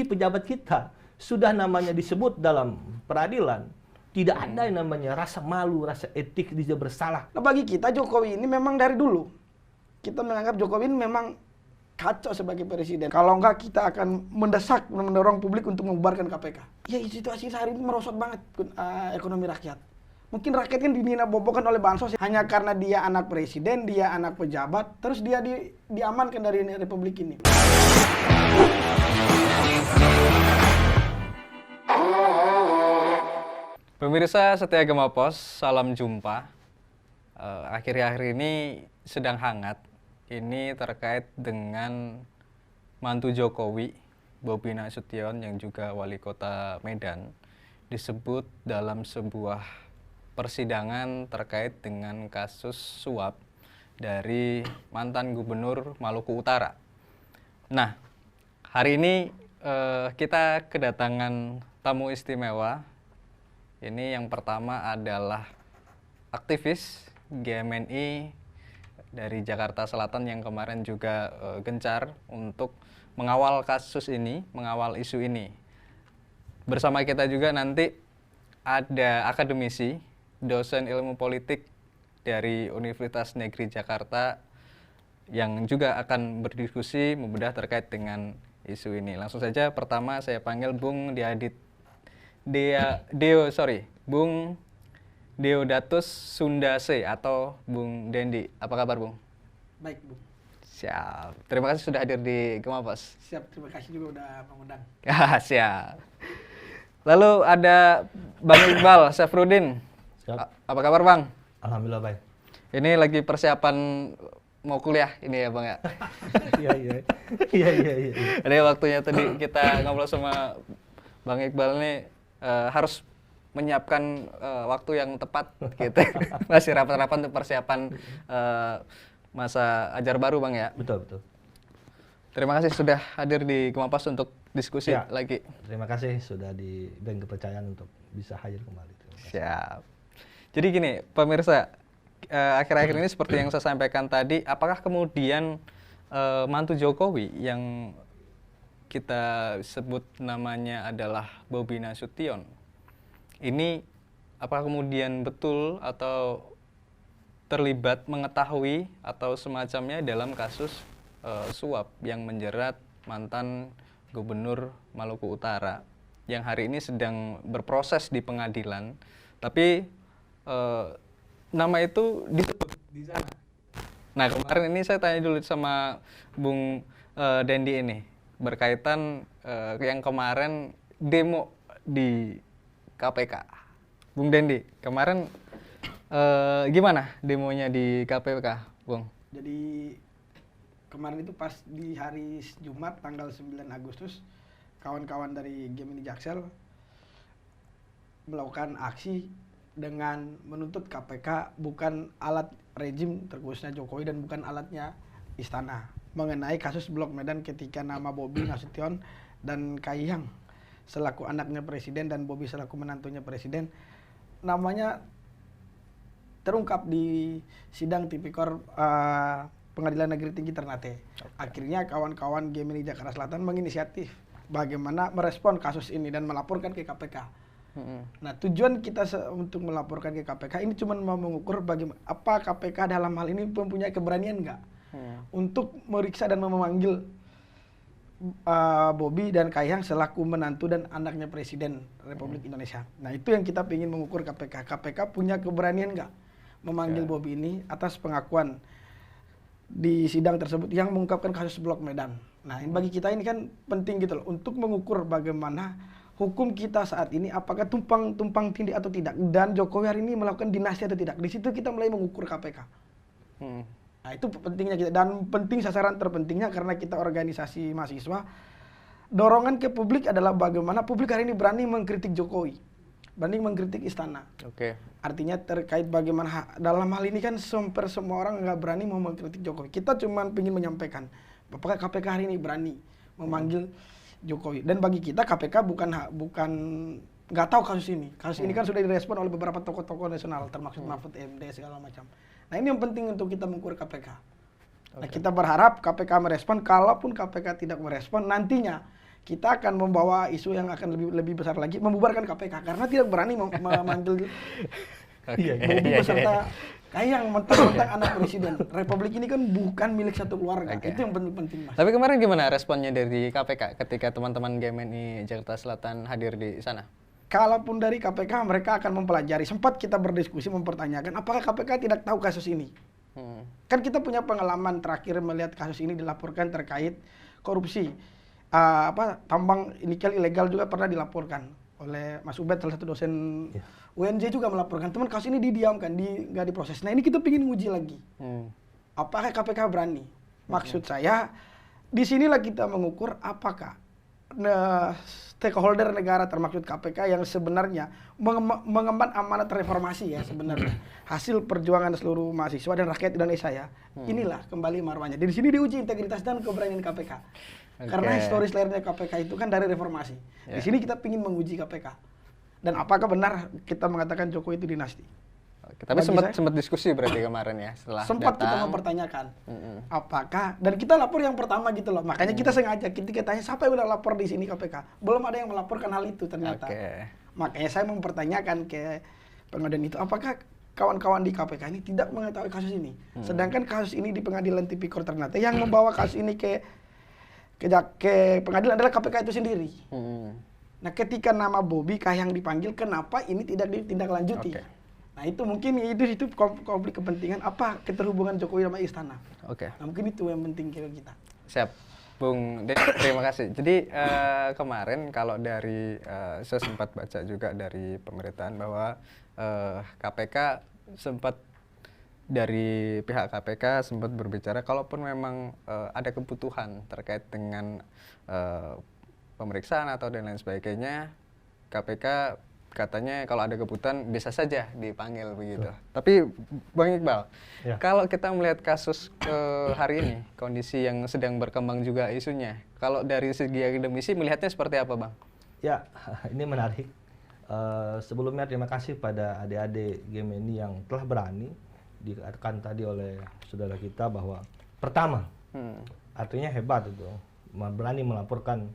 pejabat kita sudah namanya disebut dalam peradilan, tidak ada yang namanya rasa malu, rasa etik dia bersalah. Nah, bagi kita Jokowi ini memang dari dulu kita menganggap Jokowi ini memang kacau sebagai presiden. Kalau enggak kita akan mendesak, mendorong publik untuk membubarkan KPK. Ya situasi hari ini merosot banget ekonomi rakyat. Mungkin rakyat kan dinina-bobokan oleh bansos hanya karena dia anak presiden, dia anak pejabat, terus dia diamankan dari republik ini. Pemirsa setia Gema Pos, salam jumpa. Akhir-akhir ini sedang hangat. Ini terkait dengan mantu Jokowi, Bobi Nasution yang juga wali kota Medan, disebut dalam sebuah persidangan terkait dengan kasus suap dari mantan gubernur Maluku Utara. Nah, hari ini kita kedatangan tamu istimewa. Ini yang pertama adalah aktivis GMNI dari Jakarta Selatan yang kemarin juga gencar untuk mengawal kasus ini, mengawal isu ini. Bersama kita juga nanti ada akademisi, dosen ilmu politik dari Universitas Negeri Jakarta yang juga akan berdiskusi membedah terkait dengan isu ini. Langsung saja pertama saya panggil Bung Bung Deodatus Sundase atau Bung Dendi. Apa kabar, Bung? Baik, Bung. Siap. Terima kasih sudah hadir di Gema Pos. Siap, terima kasih juga udah mengundang. Siap. Lalu ada Bang Iqbal Syafruddin. Siap. Apa kabar, Bang? Alhamdulillah baik. Ini lagi persiapan mau kuliah ini ya, Bang ya? Iya. Jadi waktunya tadi kita ngobrol sama Bang Iqbal nih harus menyiapkan waktu yang tepat gitu. Masih rapat-rapat untuk persiapan masa ajar baru, Bang ya. Betul. Terima kasih sudah hadir di Gema Pos untuk diskusi Ya. lagi. Terima kasih sudah diberi kepercayaan untuk bisa hadir kembali. Siap. Jadi gini, pemirsa, akhir-akhir ini seperti yang saya sampaikan tadi, apakah kemudian mantu Jokowi yang kita sebut namanya adalah Bobi Nasution, ini apakah kemudian betul atau terlibat mengetahui atau semacamnya dalam kasus suap yang menjerat mantan gubernur Maluku Utara yang hari ini sedang berproses di pengadilan, tapi nama itu disebut di sana. Nah, kemarin ini saya tanya dulu sama Bung Dendi ini berkaitan yang kemarin demo di KPK. Bung Dendi, kemarin gimana demonya di KPK, Bung? Jadi kemarin itu pas di hari Jumat tanggal 9 Agustus kawan-kawan dari Gemini Jaksel melakukan aksi dengan menuntut KPK bukan alat rejim terkhususnya Jokowi dan bukan alatnya istana mengenai kasus Blok Medan ketika nama Bobi Nasution dan Kahiyang selaku anaknya presiden dan Bobi selaku menantunya presiden namanya terungkap di sidang tipikor Pengadilan Negeri Tinggi Ternate. Akhirnya kawan-kawan Gemini Jakarta Selatan menginisiatif bagaimana merespon kasus ini dan melaporkan ke KPK. Nah, tujuan kita untuk melaporkan ke KPK ini cuma mau mengukur bagaimana apa KPK dalam hal ini mempunyai keberanian nggak untuk meriksa dan memanggil Bobi dan Kahiyang selaku menantu dan anaknya Presiden Republik Indonesia. Nah, itu yang kita ingin mengukur KPK. KPK punya keberanian nggak memanggil Bobi ini atas pengakuan di sidang tersebut yang mengungkapkan kasus Blok Medan. Nah, ini bagi kita ini kan penting gitu loh untuk mengukur bagaimana hukum kita saat ini apakah tumpang tindih atau tidak dan Jokowi hari ini melakukan dinasti atau tidak. Di situ kita mulai mengukur KPK. Nah, itu pentingnya kita dan penting sasaran terpentingnya karena kita organisasi mahasiswa dorongan ke publik adalah bagaimana publik hari ini berani mengkritik Jokowi, berani mengkritik istana. Oke. Artinya terkait bagaimana dalam hal ini kan semua orang nggak berani mau mengkritik Jokowi. Kita cuma ingin menyampaikan apakah KPK hari ini berani memanggil Jokowi. Dan bagi kita KPK bukan nggak tahu kasus ini. Kasus ini kan sudah direspon oleh beberapa tokoh-tokoh nasional termasuk Mahfud MD segala macam. Nah, ini yang penting untuk kita mengukur KPK. Nah, kita berharap KPK merespon. Kalaupun KPK tidak merespon, nantinya kita akan membawa isu yang akan lebih besar lagi, membubarkan KPK karena tidak berani memanggil Bobi beserta kayak yang mentang-mentang anak presiden. Republik ini kan bukan milik satu keluarga. Itu yang penting, Mas. Tapi kemarin gimana responnya dari KPK ketika teman-teman GMNI Jakarta Selatan hadir di sana? Kalaupun dari KPK, mereka akan mempelajari. Sempat kita berdiskusi mempertanyakan apakah KPK tidak tahu kasus ini. Kan kita punya pengalaman terakhir melihat kasus ini dilaporkan terkait korupsi. Tambang nikel ilegal juga pernah dilaporkan oleh Mas Ubed, salah satu dosen UNJ juga melaporkan. Teman kasus ini didiamkan, nggak diproses. Nah ini kita ingin nguji lagi. Apakah KPK berani? Maksud saya, disinilah kita mengukur apakah stakeholder negara termaksud KPK yang sebenarnya mengemban amanat reformasi ya sebenarnya. Hasil perjuangan seluruh mahasiswa dan rakyat Indonesia ya. Inilah kembali marwahnya. Di sini diuji integritas dan keberanian KPK. Karena historis lahirnya KPK itu kan dari reformasi. Di sini kita ingin menguji KPK. Dan apakah benar kita mengatakan Jokowi itu dinasti? Tapi sempat diskusi berarti kemarin ya setelah sempat datang. Kita mempertanyakan apakah, dan kita lapor yang pertama gitu loh. Makanya kita sengaja kita tanya siapa yang udah lapor di sini KPK. Belum ada yang melaporkan hal itu ternyata. Makanya saya mempertanyakan ke pengadilan itu apakah kawan-kawan di KPK ini tidak mengetahui kasus ini. Sedangkan kasus ini di pengadilan tipikor ternyata yang membawa kasus ini ke pengadilan adalah KPK itu sendiri. Nah, ketika nama Bobi Kahiyang dipanggil, kenapa ini tidak ditindaklanjuti? Nah, itu mungkin itu konflik kepentingan apa keterhubungan Jokowi sama istana. Nah, mungkin itu yang penting kita. Siap, Bung Dek, terima kasih. Jadi kemarin kalau dari saya sempat baca juga dari pemberitaan bahwa KPK sempat dari pihak KPK sempat berbicara kalaupun memang ada kebutuhan terkait dengan pemeriksaan atau dan lain sebagainya, KPK katanya kalau ada kebutuhan bisa saja dipanggil begitu. Tapi Bang Iqbal, kalau kita melihat kasus hari ini, kondisi yang sedang berkembang juga isunya, kalau dari segi akademisi melihatnya seperti apa, Bang? Ya, ini menarik. Sebelumnya terima kasih pada adik-adik GMNI yang telah berani dikatakan tadi oleh saudara kita bahwa pertama, artinya hebat itu, berani melaporkan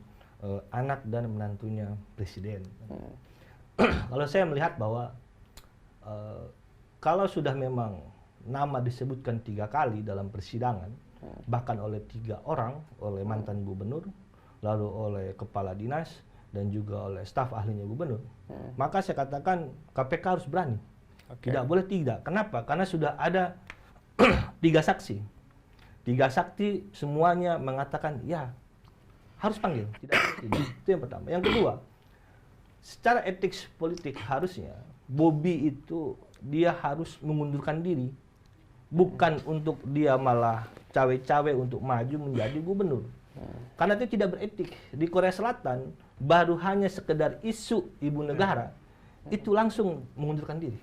anak dan menantunya presiden. Kalau saya melihat bahwa kalau sudah memang nama disebutkan 3 kali dalam persidangan, bahkan oleh 3 orang, oleh mantan gubernur, lalu oleh kepala dinas, dan juga oleh staf ahlinya gubernur, maka saya katakan KPK harus berani. Tidak boleh tidak. Kenapa? Karena sudah ada 3 saksi. 3 saksi semuanya mengatakan ya harus panggil, tidak. Itu yang pertama. Yang kedua, secara etik politik harusnya Bobi itu dia harus mengundurkan diri, bukan untuk dia malah cawe-cawe untuk maju menjadi gubernur. Karena itu tidak beretik. Di Korea Selatan baru hanya sekedar isu ibu negara itu langsung mengundurkan diri.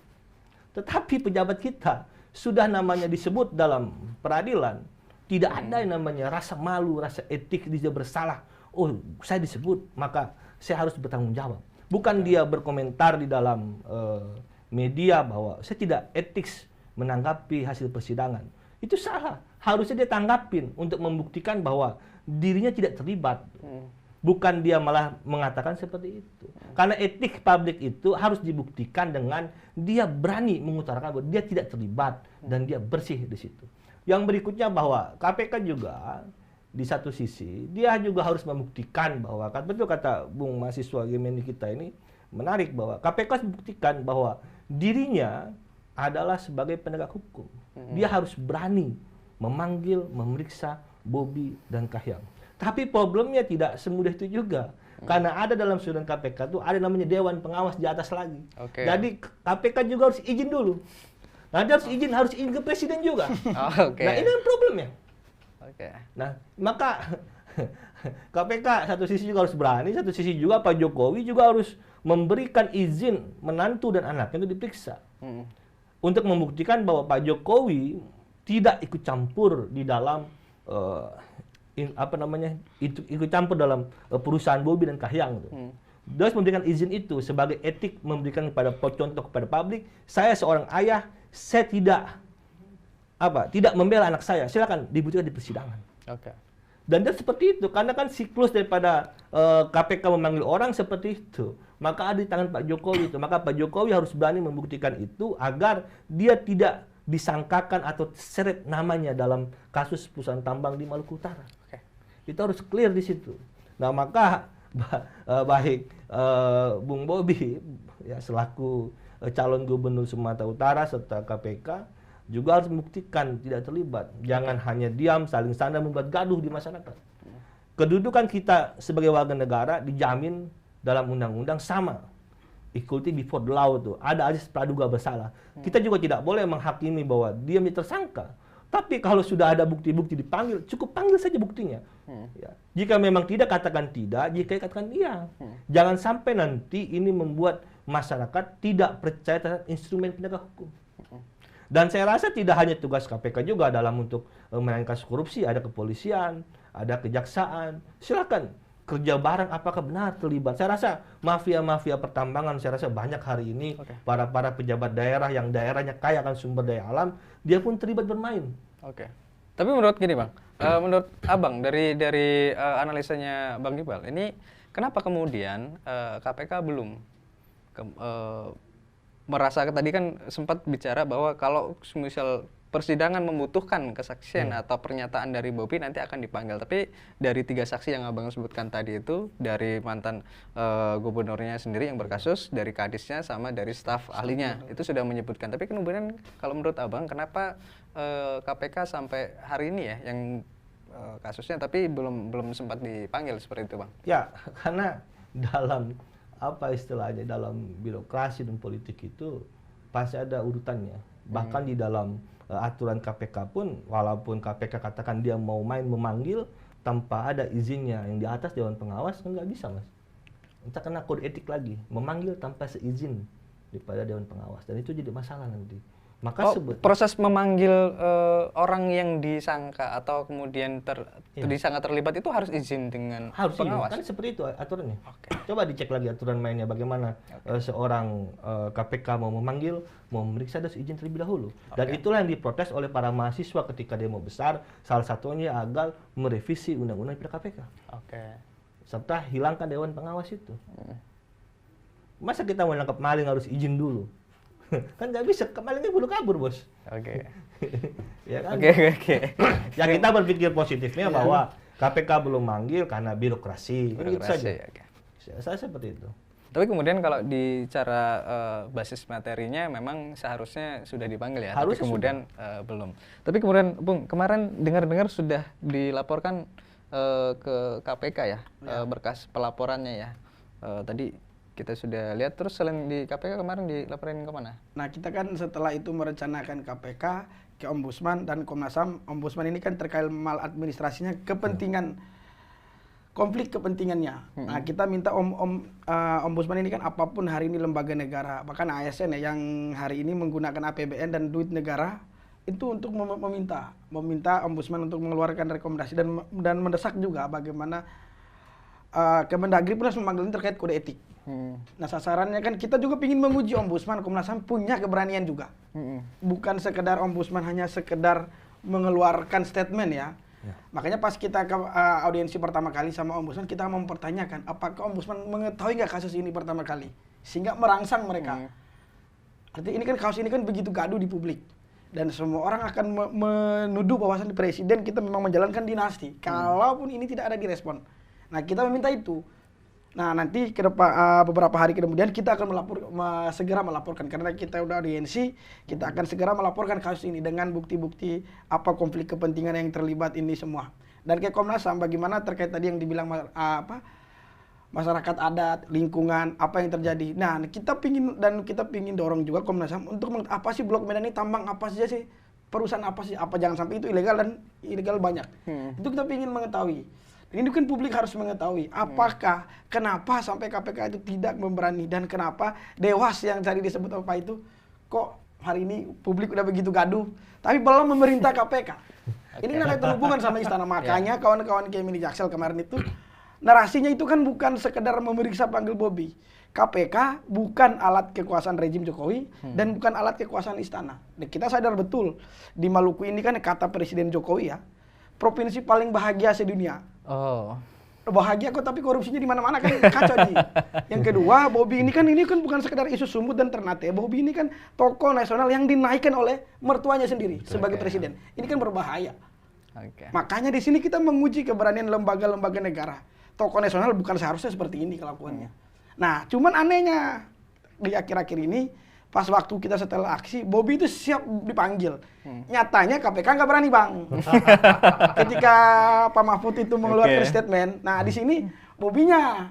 Tetapi pejabat kita sudah namanya disebut dalam peradilan, tidak ada yang namanya rasa malu, rasa etik, dia bersalah. Oh, saya disebut, maka saya harus bertanggung jawab. Bukan dia berkomentar di dalam media bahwa saya tidak etik menanggapi hasil persidangan. Itu salah. Harusnya dia tanggapin untuk membuktikan bahwa dirinya tidak terlibat. Bukan dia malah mengatakan seperti itu. Karena etik publik itu harus dibuktikan dengan dia berani mengutarakan bahwa dia tidak terlibat dan dia bersih di situ. Yang berikutnya bahwa KPK juga di satu sisi dia juga harus membuktikan bahwa betul kata Bung mahasiswa GMNI kita ini menarik bahwa KPK harus membuktikan bahwa dirinya adalah sebagai penegak hukum. Dia harus berani memanggil, memeriksa Bobi dan Kahiyang. Tapi problemnya tidak semudah itu juga. Karena ada dalam susunan KPK itu ada namanya Dewan Pengawas di atas lagi. Jadi KPK juga harus izin dulu. Nanti harus izin ke presiden juga. Nah ini kan problemnya. Nah maka KPK satu sisi juga harus berani, satu sisi juga Pak Jokowi juga harus memberikan izin menantu dan anaknya itu diperiksa. Untuk membuktikan bahwa Pak Jokowi tidak ikut campur di dalam ikut campur dalam perusahaan Bobi dan Kahiyang. Dia harus memberikan izin itu sebagai etik, memberikan contoh kepada publik. Saya seorang ayah, saya tidak membela anak saya. Silakan dibuktikan di persidangan. Dan dia seperti itu, karena kan siklus daripada KPK memanggil orang seperti itu. Maka ada di tangan Pak Jokowi itu. Maka Pak Jokowi harus berani membuktikan itu agar dia tidak disangkakan atau seret namanya dalam kasus perusahaan tambang di Maluku Utara. Oke. Itu harus clear di situ. Nah, maka baik Bung Bobi ya selaku calon gubernur Sumatera Utara serta KPK juga harus membuktikan tidak terlibat. Jangan hanya diam, saling sandang, membuat gaduh di masyarakat. Kedudukan kita sebagai warga negara dijamin dalam undang-undang sama. Equality before the law itu. Ada azas praduga bersalah. Kita juga tidak boleh menghakimi bahwa dia menjadi tersangka. Tapi kalau sudah ada bukti-bukti dipanggil, cukup panggil saja buktinya. Ya. Jika memang tidak, katakan tidak. Jika katakan iya. Jangan sampai nanti ini membuat masyarakat tidak percaya terhadap instrumen penegak hukum. Dan saya rasa tidak hanya tugas KPK juga dalam untuk menangani kasus korupsi, ada kepolisian, ada kejaksaan. Silakan kerja bareng apakah benar terlibat. Saya rasa mafia-mafia pertambangan, saya rasa banyak hari ini para pejabat daerah yang daerahnya kaya akan sumber daya alam, dia pun terlibat bermain. Oke. Tapi menurut gini Bang, menurut Abang dari analisanya Bang Iqbal, ini kenapa kemudian KPK belum merasa, tadi kan sempat bicara bahwa kalau misal persidangan membutuhkan kesaksian atau pernyataan dari Bobi nanti akan dipanggil. Tapi dari 3 saksi yang Abang sebutkan tadi itu, dari mantan gubernurnya sendiri yang berkasus, dari kadisnya, sama dari staf ahlinya, itu sudah menyebutkan. Tapi kemudian kalau menurut Abang, kenapa KPK sampai hari ini ya yang kasusnya tapi belum sempat dipanggil seperti itu Bang? Ya, karena dalam dalam birokrasi dan politik itu pasti ada urutannya. Bahkan di dalam aturan KPK pun, walaupun KPK katakan dia mau main memanggil tanpa ada izinnya yang di atas Dewan Pengawas, kan nggak bisa Mas. Entah kena kode etik lagi, memanggil tanpa seizin daripada Dewan Pengawas, dan itu jadi masalah nanti. Maka proses memanggil orang yang disangka atau kemudian disangka terlibat itu harus izin dengan pengawas. Kan seperti itu aturannya. Coba dicek lagi aturan mainnya bagaimana seorang KPK mau memanggil, mau memeriksa harus izin terlebih dahulu. Dan itulah yang diprotes oleh para mahasiswa ketika demo besar, salah satunya agar merevisi undang-undang KPK. Serta hilangkan Dewan Pengawas itu. Masa kita mau nangkap maling harus izin dulu? Kan nggak bisa, malingnya buru kabur Bos. Ya kan? Ya kita berpikir positifnya bahwa KPK belum manggil karena birokrasi. Gitu saja. Saya seperti itu. Tapi kemudian kalau di cara basis materinya memang seharusnya sudah dipanggil ya, tapi kemudian belum. Tapi kemudian Bung, kemarin dengar-dengar sudah dilaporkan ke KPK ya, berkas pelaporannya ya. Tadi kita sudah lihat, terus selain di KPK kemarin dilaporin kemana? Nah, kita kan setelah itu merencanakan KPK ke Ombudsman dan Komnas HAM. Ombudsman ini kan terkait maladministrasinya, kepentingan, konflik kepentingannya. Nah, kita minta Ombudsman ini kan apapun hari ini lembaga negara, bahkan ASN ya, yang hari ini menggunakan APBN dan duit negara, itu untuk meminta Ombudsman untuk mengeluarkan rekomendasi dan mendesak juga bagaimana Kemendagri pun harus memanggil ini terkait kode etik. Nah, sasarannya kan kita juga ingin menguji Ombudsman, Komnas HAM punya keberanian juga. Bukan sekedar Ombudsman hanya sekedar mengeluarkan statement ya. Makanya pas kita ke audiensi pertama kali sama Ombudsman, kita mempertanyakan apakah Ombudsman mengetahui nggak kasus ini pertama kali, sehingga merangsang mereka. Artinya ini kan kasus ini kan begitu gaduh di publik. Dan semua orang akan menuduh bahwasan presiden kita memang menjalankan dinasti. Kalaupun ini tidak ada direspon. Nah, kita meminta itu. Nah, nanti beberapa hari kemudian kita akan segera melaporkan, karena kita udah audiensi, kita akan segera melaporkan kasus ini dengan bukti-bukti apa konflik kepentingan yang terlibat ini semua. Dan ke Komnas HAM bagaimana terkait tadi yang dibilang masyarakat adat, lingkungan, apa yang terjadi. Nah, kita pingin dorong juga Komnas HAM untuk apa sih Blok Medan ini, tambang apa saja sih, perusahaan apa sih, apa jangan sampai itu ilegal dan ilegal banyak. Itu kita pingin mengetahui. Ini kan publik harus mengetahui apakah kenapa sampai KPK itu tidak memberani, dan kenapa Dewas yang tadi disebut apa itu kok hari ini publik udah begitu gaduh tapi belum memerintah KPK. Ini kan ada hubungan sama istana. Makanya kawan-kawan Kemini Jaksel kemarin itu narasinya itu kan bukan sekedar memeriksa panggil Bobi. KPK bukan alat kekuasaan rejim Jokowi dan bukan alat kekuasaan istana. Dan kita sadar betul di Maluku ini kan kata Presiden Jokowi ya, provinsi paling bahagia sedunia. Oh. Bahagia kok tapi korupsinya di mana-mana kan kacau Ji. Yang kedua, Bobi ini kan bukan sekedar isu Sumut dan Ternate. Bobi ini kan tokoh nasional yang dinaikkan oleh mertuanya sendiri sebagai presiden. Ini kan berbahaya. Oke. Makanya di sini kita menguji keberanian lembaga-lembaga negara. Tokoh nasional bukan seharusnya seperti ini kelakuannya. Nah, cuman anehnya di akhir-akhir ini pas waktu kita setelah aksi, Bobi itu siap dipanggil. Nyatanya KPK nggak berani, Bang. Ketika Pak Mahfud itu mengeluarkan statement, nah di sini Bobinya,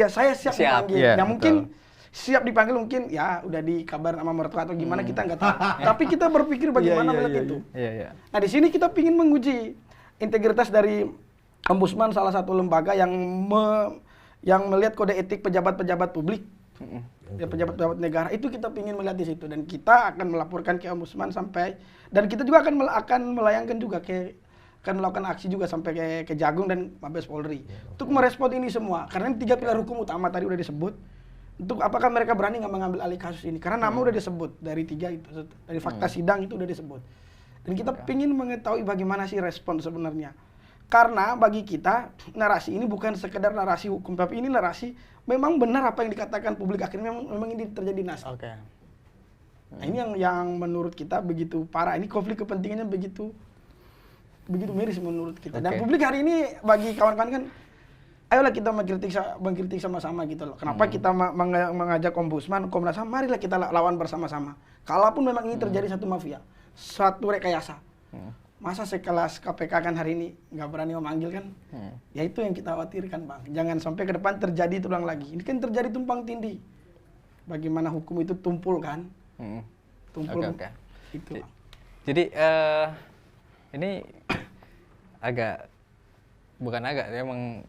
saya siap dipanggil. Iya, Ya mungkin siap dipanggil mungkin ya udah dikabar sama mertua atau gimana kita nggak tahu. Tapi kita berpikir bagaimana melihat itu. Nah di sini kita ingin menguji integritas dari Ombudsman, salah satu lembaga yang melihat kode etik pejabat-pejabat publik. Ya, pejabat-pejabat negara itu kita ingin melihat di situ dan kita akan melaporkan ke Ombudsman sampai dan kita juga akan melayangkan juga akan melakukan aksi juga sampai ke Jagung dan Mabes Polri untuk merespon ini semua karena 3 pilar hukum utama tadi udah disebut. Untuk apakah mereka berani nggak mengambil alih kasus ini karena nama udah disebut dari 3 itu dari fakta sidang itu udah disebut dan kita ingin mengetahui bagaimana sih respon sebenarnya. Karena bagi kita narasi ini bukan sekedar narasi hukum, tapi ini narasi memang benar apa yang dikatakan publik akhirnya memang ini terjadi nasib. Nah ini yang menurut kita begitu parah. Ini konflik kepentingannya begitu miris menurut kita. Dan publik hari ini bagi kawan-kawan kan, ayolah kita mengkritik sama-sama gitu loh. Kenapa kita mengajak Ombudsman, Komnas HAM, marilah kita lawan bersama-sama. Kalaupun memang ini terjadi satu mafia, satu rekayasa. Masa sekelas KPK kan hari ini nggak berani memanggil kan? Ya itu yang kita khawatirkan, Bang. Jangan sampai ke depan terjadi terulang lagi. Ini kan terjadi tumpang tindih. Bagaimana hukum itu tumpul kan? Tumpul. Itu. Jadi ini bukan agak, emang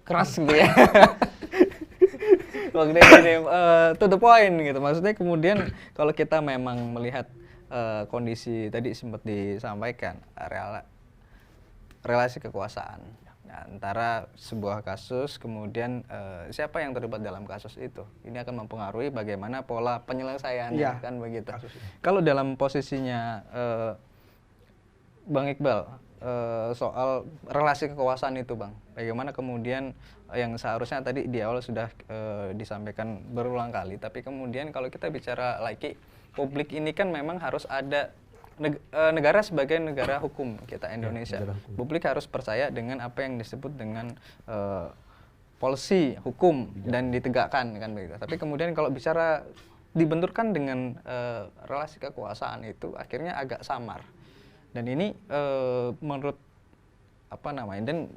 keras gitu ya. Waktu ini to the point gitu. Maksudnya kemudian kalau kita memang melihat kondisi tadi sempat disampaikan relasi kekuasaan antara sebuah kasus kemudian siapa yang terlibat dalam kasus itu ini akan mempengaruhi bagaimana pola penyelesaiannya kan begitu. Kalau dalam posisinya Bang Iqbal soal relasi kekuasaan itu Bang, bagaimana kemudian yang seharusnya tadi di awal sudah disampaikan berulang kali, tapi kemudian kalau kita bicara lagi publik ini kan memang harus ada negara sebagai negara hukum kita Indonesia. Publik harus percaya dengan apa yang disebut dengan policy hukum dan ditegakkan kan begitu. Tapi kemudian kalau bicara dibenturkan dengan relasi kekuasaan itu akhirnya agak samar. Dan ini menurut dan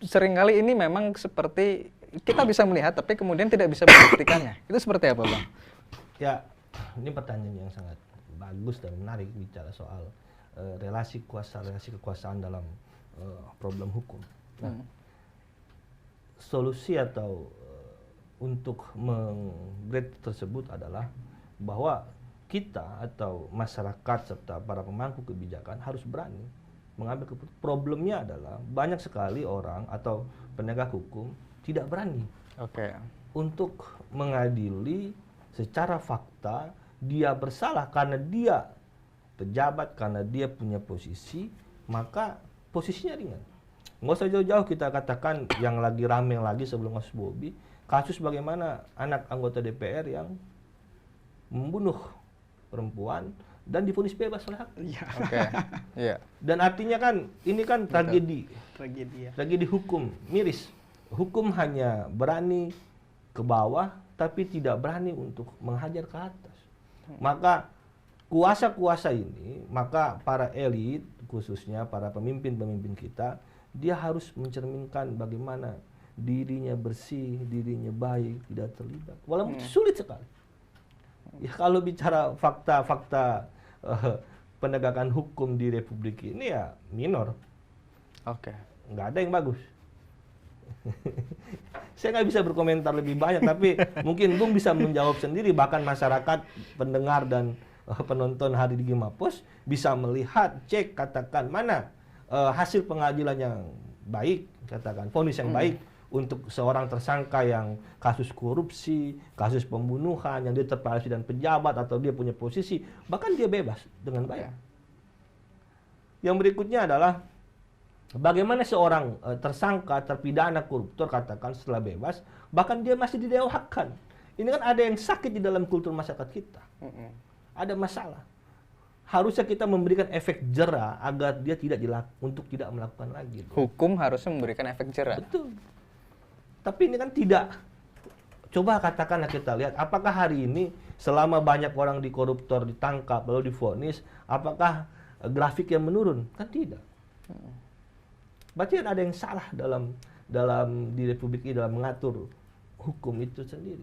seringkali ini memang seperti kita bisa melihat tapi kemudian tidak bisa membuktikannya. Itu seperti apa, Bang? Ya, ini pertanyaan yang sangat bagus dan menarik bicara soal relasi kekuasaan dalam problem hukum. Nah, solusi atau untuk menggrade tersebut adalah bahwa kita atau masyarakat serta para pemangku kebijakan harus berani mengambil keputusan. Problemnya adalah banyak sekali orang atau penegak hukum tidak berani untuk mengadili secara fakta dia bersalah karena dia pejabat, karena dia punya posisi, maka posisinya ringan. Nggak usah jauh-jauh kita katakan yang lagi rame lagi sebelum kasus Bobi, kasus bagaimana anak anggota DPR yang membunuh perempuan dan divonis bebas oleh hakim. Dan artinya kan ini kan tragedi kukum miris. Hukum hanya berani ke bawah tapi tidak berani untuk menghajar ke atas. Maka kuasa-kuasa ini, maka para elit khususnya para pemimpin-pemimpin kita, dia harus mencerminkan bagaimana dirinya bersih, dirinya baik, tidak terlibat. Walaupun itu sulit sekali. Ya kalau bicara fakta-fakta penegakan hukum di Republik ini ya minor. Nggak ada yang bagus. Saya nggak bisa berkomentar lebih banyak, tapi mungkin Bung bisa menjawab sendiri. Bahkan masyarakat, pendengar dan penonton hari di Gemapos bisa melihat, cek, katakan mana hasil pengadilan yang baik, katakan vonis yang baik untuk seorang tersangka yang kasus korupsi, kasus pembunuhan, yang dia terpilih dan pejabat atau dia punya posisi, bahkan dia bebas dengan baik. Yang berikutnya adalah bagaimana seorang tersangka, terpidana, koruptor katakan setelah bebas, bahkan dia masih didewakan. Ini kan ada yang sakit di dalam kultur masyarakat kita. Ada masalah. Harusnya kita memberikan efek jera agar dia tidak untuk tidak melakukan lagi. Hukum harusnya memberikan efek jera. Betul. Tapi ini kan tidak. Coba katakanlah kita lihat, apakah hari ini selama banyak orang di koruptor ditangkap lalu divonis, apakah grafik yang menurun? Kan tidak. Berarti kan ada yang salah dalam di Republik ini dalam mengatur hukum itu sendiri.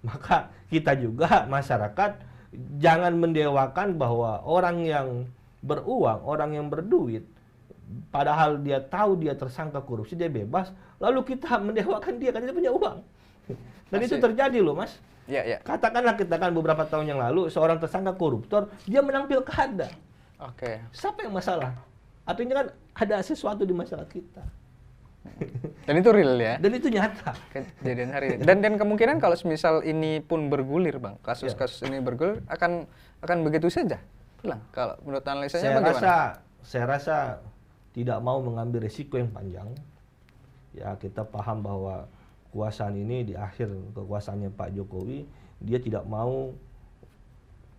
Maka kita juga masyarakat jangan mendewakan bahwa orang yang beruang, orang yang berduit, padahal dia tahu dia tersangka korupsi, dia bebas, lalu kita mendewakan dia karena dia punya uang. Dan itu terjadi loh, Mas. Ya. Katakanlah kita kan beberapa tahun yang lalu seorang tersangka koruptor, dia menang pilkada. Oke. Siapa yang masalah? Artinya kan ada sesuatu di masyarakat kita. Dan itu real ya? Dan itu nyata. Kejadian hari ini. Dan kemungkinan kalau misal ini pun bergulir, Bang, kasus-kasus ini bergulir akan begitu saja hilang. Kalau menurut analisanya bagaimana? Saya rasa tidak mau mengambil risiko yang panjang. Ya, kita paham bahwa kekuasaan ini di akhir kekuasaannya Pak Jokowi, dia tidak mau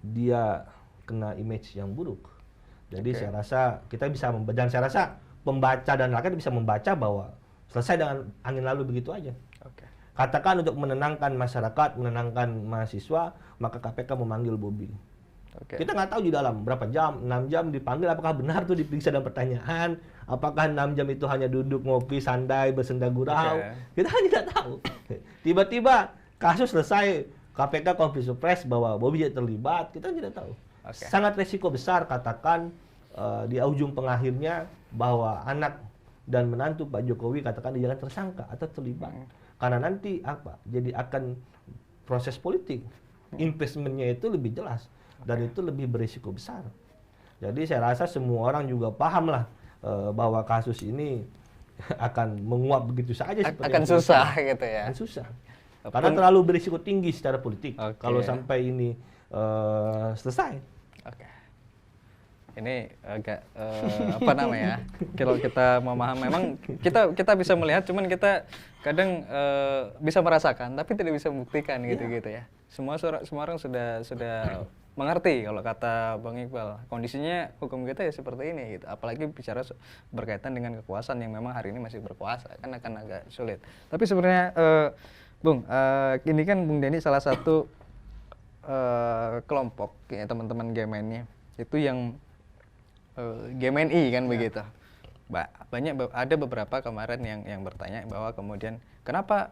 dia kena image yang buruk. Jadi saya rasa kita bisa dan saya rasa pembaca dan rakyat bisa membaca bahwa selesai dengan angin lalu begitu aja. Katakan untuk menenangkan masyarakat, menenangkan mahasiswa, maka KPK memanggil Bobi. Kita nggak tahu di dalam berapa jam, 6 jam dipanggil, apakah benar tuh diperiksa dan pertanyaan, apakah 6 jam itu hanya duduk ngopi, sandai, bersenda gurau, kita kan tidak tahu. Tiba-tiba kasus selesai, KPK konferensi pers bahwa Bobi terlibat, kita tidak tahu. Sangat resiko besar katakan di ujung pengakhirnya bahwa anak dan menantu Pak Jokowi katakan dia jangan tersangka atau terlibat. Karena nanti apa? Jadi akan proses politik. Impeachment-nya itu lebih jelas dan itu lebih berisiko besar. Jadi saya rasa semua orang juga paham lah bahwa kasus ini akan menguap begitu saja. Akan susah gitu ya. Akan susah. Karena terlalu berisiko tinggi secara politik kalau sampai ini selesai. Ini agak apa namanya? Kalau kita memahami, memang kita bisa melihat, cuman kita kadang bisa merasakan, tapi tidak bisa membuktikan gitu ya. Semua orang sudah mengerti kalau kata Bang Iqbal. Kondisinya hukum kita ya seperti ini gitu. Apalagi bicara berkaitan dengan kekuasaan yang memang hari ini masih berkuasa, kan akan agak sulit. Tapi sebenarnya Bung, ini kan Bung Denny salah satu kelompok ya teman-teman GMNI itu yang GMNI kan begitu. Ada beberapa kemarin yang bertanya bahwa kemudian kenapa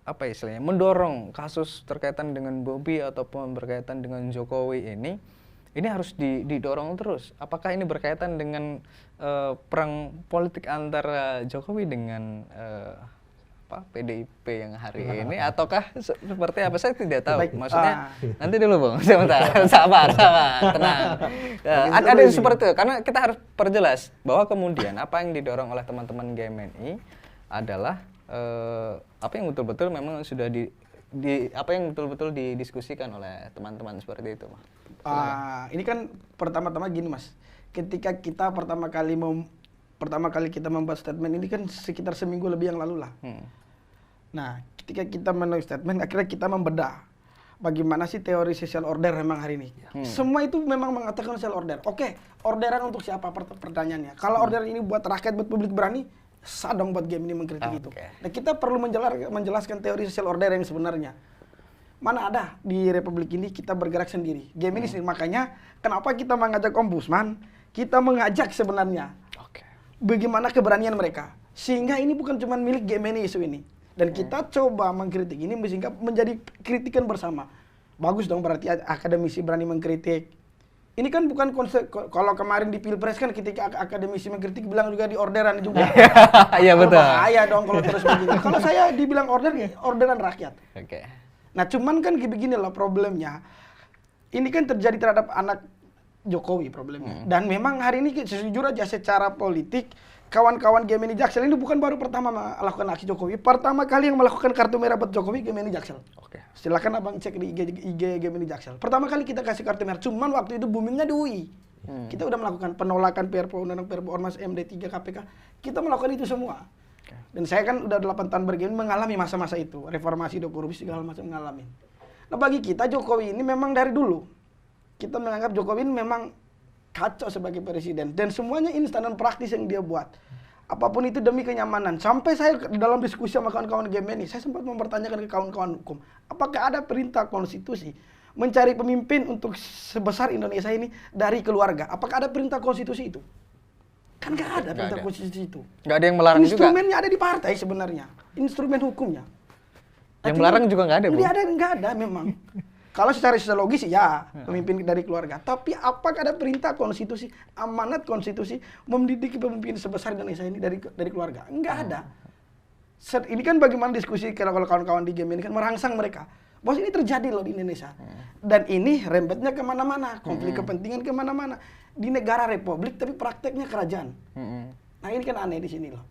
apa istilahnya mendorong kasus terkaitan dengan Bobi ataupun berkaitan dengan Jokowi ini harus didorong terus. Apakah ini berkaitan dengan perang politik antara Jokowi dengan PDIP yang hari ini, ataukah seperti apa? Saya tidak tahu. Maksudnya nanti dulu Bung, sebentar, sabar, tenang. Ada seperti itu, karena kita harus perjelas bahwa kemudian apa yang didorong oleh teman-teman GMNI adalah apa yang betul-betul memang sudah apa yang betul-betul didiskusikan oleh teman-teman seperti itu, Mas. Ini kan pertama-tama gini, Mas. Ketika kita pertama kali kita membuat statement ini kan sekitar seminggu lebih yang lalu lah. Nah, ketika kita menulis statement, akhirnya kita membedah bagaimana sih teori social order memang hari ini. Semua itu memang mengatakan social order. Oke, orderan untuk siapa pertanyaannya? Kalau orderan ini buat rakyat, buat publik berani, sah dong buat game ini mengkritik itu. Nah, kita perlu menjelaskan teori social order yang sebenarnya. Mana ada di Republik ini kita bergerak sendiri. Game ini sendiri. Makanya kenapa kita mengajak Ombudsman, kita mengajak sebenarnya bagaimana keberanian mereka. Sehingga ini bukan cuma milik game ini isu ini. Dan kita coba mengkritik ini sehingga menjadi kritikan bersama. Bagus dong berarti akademisi berani mengkritik. Ini kan bukan konsep, kalau kemarin di Pilpres kan ketika akademisi mengkritik bilang juga di orderan juga. Iya betul. Bahaya dong kalau terus begini. Kalau saya dibilang orderan rakyat. Nah cuman kan begini loh problemnya. Ini kan terjadi terhadap anak Jokowi problemnya. Dan memang hari ini sejujurnya aja secara politik kawan-kawan Gemini Jaksel ini bukan baru pertama melakukan aksi Jokowi. Pertama kali yang melakukan kartu merah buat Jokowi Gemini Jaksel. Oke. Silakan abang cek di IG Gemini Jaksel. Pertama kali kita kasih kartu merah, cuman waktu itu boomingnya di UI. Kita udah melakukan penolakan Undang-Undang Perpu Ormas MD3 KPK. Kita melakukan itu semua. Dan saya kan udah 8 tahun bergabung mengalami masa-masa itu, reformasi, korupsi segala macam mengalami. Nah bagi kita Jokowi ini memang dari dulu kita menganggap Jokowi ini memang kacau sebagai presiden dan semuanya instan dan praktis yang dia buat. Apapun itu demi kenyamanan. Sampai saya dalam diskusi sama kawan-kawan Gemini, saya sempat mempertanyakan ke kawan-kawan hukum, apakah ada perintah konstitusi mencari pemimpin untuk sebesar Indonesia ini dari keluarga? Apakah ada perintah konstitusi itu? Kan nggak ada perintah konstitusi itu. Nggak ada yang melarang juga. Instrumennya ada di partai sebenarnya, instrumen hukumnya. Yang melarang juga nggak ada, Bu? Nggak ada memang. Kalau secara sosiologis ya pemimpin dari keluarga. Tapi apakah ada perintah konstitusi, amanat konstitusi mendidik pemimpin sebesar Indonesia ini dari keluarga? Enggak ada. Ini kan bagaimana diskusi kalau kawan-kawan di game ini kan merangsang mereka. Bahwa ini terjadi loh di Indonesia. Dan ini rembetnya kemana-mana, konflik kepentingan kemana-mana. Di negara republik tapi prakteknya kerajaan. Nah ini kan aneh di sini loh.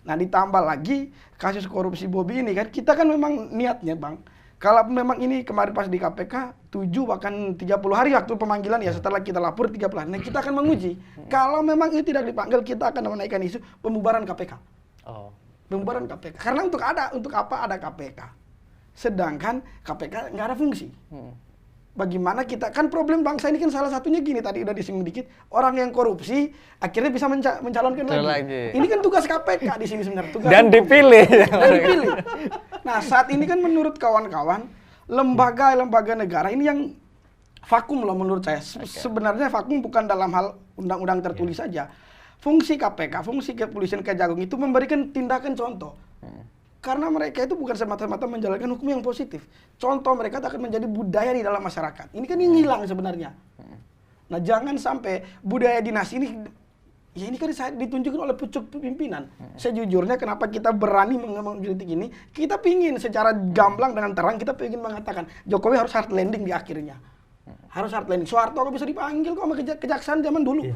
Nah ditambah lagi kasus korupsi Bobi ini kan, kita kan memang niatnya Bang. Kalau memang ini kemarin pas di KPK 7 bahkan 30 hari waktu pemanggilan ya setelah kita lapor 30 hari. Nah, kita akan menguji. Kalau memang itu tidak dipanggil kita akan menaikkan isu pembubaran KPK. Oh. Pembubaran KPK. Karena untuk apa ada KPK. Sedangkan KPK nggak ada fungsi. Bagaimana kita kan problem bangsa ini kan salah satunya gini tadi udah disinggung dikit, orang yang korupsi akhirnya bisa mencalonkan lagi. Ini kan tugas KPK di sini sebenarnya. Tugas dan hukum. dipilih. Dan dipilih. Nah saat ini kan menurut kawan-kawan lembaga negara ini yang vakum loh menurut saya. Sebenarnya vakum bukan dalam hal undang-undang tertulis saja. Fungsi KPK, fungsi kepolisian Kejagung itu memberikan tindakan contoh. Karena mereka itu bukan semata-mata menjalankan hukum yang positif. Contoh mereka akan menjadi budaya di dalam masyarakat. Ini kan yang hilang sebenarnya. Nah jangan sampai budaya dinasti ini, ya ini kan ditunjukkan oleh pucuk pimpinan. Sejujurnya kenapa kita berani mengkritik ini, kita pingin secara gamblang dengan terang, kita pingin mengatakan Jokowi harus hard landing di akhirnya. Harus hard landing. Soeharto kok bisa dipanggil kok sama kejaksaan zaman dulu.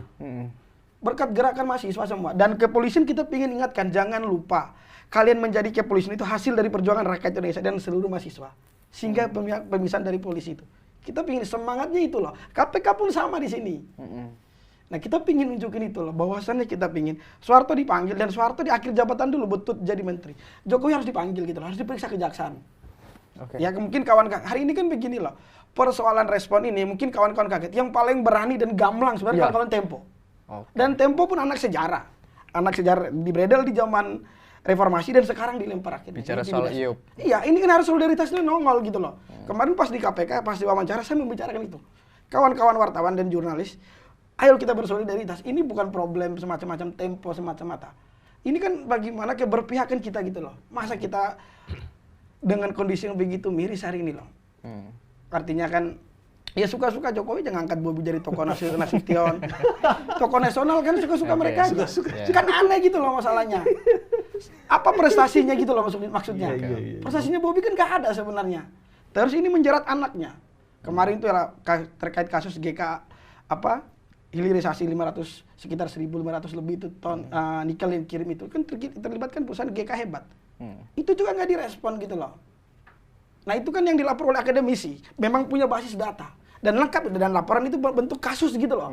Berkat gerakan mahasiswa semua. Dan kepolisian kita pingin ingatkan, jangan lupa. Kalian menjadi kepolisian itu hasil dari perjuangan rakyat Indonesia dan seluruh mahasiswa. Sehingga pemisahan dari polisi itu. Kita pingin semangatnya itu loh. KPK pun sama di sini. Nah kita pingin nunjukin itu loh. Bahwasannya kita pingin Soeharto dipanggil dan Soeharto di akhir jabatan dulu betul jadi menteri. Jokowi harus dipanggil gitu loh. Harus diperiksa kejaksaan. Ya mungkin kawan-kawan hari ini kan begini loh. Persoalan respon ini mungkin kawan-kawan kaget. Yang paling berani dan gamblang sebenarnya kawan-kawan Tempo. Dan Tempo pun anak sejarah. Anak sejarah dibredel di zaman reformasi dan sekarang dilempar akhirnya. Bicara soal IUP. Iya, ini kan harus solidaritasnya nongol gitu loh. Kemarin pas di KPK, pas di wawancara saya membicarakan itu. Kawan-kawan wartawan dan jurnalis, ayo kita bersolidaritas. Ini bukan problem semacam-macam Tempo semata-mata. Ini kan bagaimana keberpihakan kita gitu loh. Masa kita dengan kondisi yang begitu miris hari ini loh. Artinya kan ya suka-suka Jokowi jangan angkat Bobi jadi tokoh Nasution. Tokoh nasional kan suka-suka mereka aja. Kan aneh gitu loh masalahnya. Apa prestasinya gitu loh maksudnya. Prestasinya Bobi kan gak ada sebenarnya. Terus ini menjerat anaknya. Kemarin itu ya terkait kasus GK hilirisasi sekitar 1.500 lebih itu ton nikel yang kirim itu kan terlibatkan perusahaan GK hebat. Itu juga nggak direspon gitu loh. Nah itu kan yang dilapor oleh akademisi, memang punya basis data dan lengkap dan laporan itu bentuk kasus gitu loh.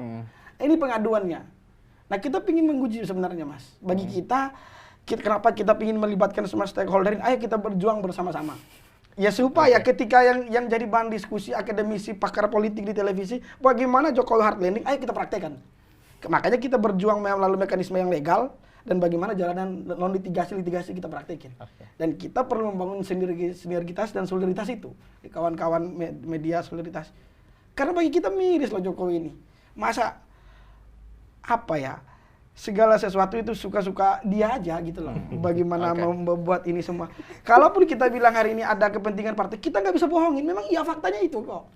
Ini pengaduannya. Nah kita ingin menguji sebenarnya Mas. Bagi kita kenapa kita ingin melibatkan semua stakeholder ini? Ayo kita berjuang bersama-sama. Ya supaya ketika yang jadi bahan diskusi akademisi pakar politik di televisi, bagaimana Jokowi hard landing? Ayo kita praktekkan. Makanya kita berjuang melalui mekanisme yang legal dan bagaimana jalanan non litigasi kita praktekin. Dan kita perlu membangun sinergitas dan solidaritas itu di kawan-kawan media solidaritas. Karena bagi kita miris loh Jokowi ini. Masa segala sesuatu itu suka-suka dia aja gitu loh. Bagaimana membuat ini semua. Kalaupun kita bilang hari ini ada kepentingan partai, kita nggak bisa bohongin. Memang iya faktanya itu kok.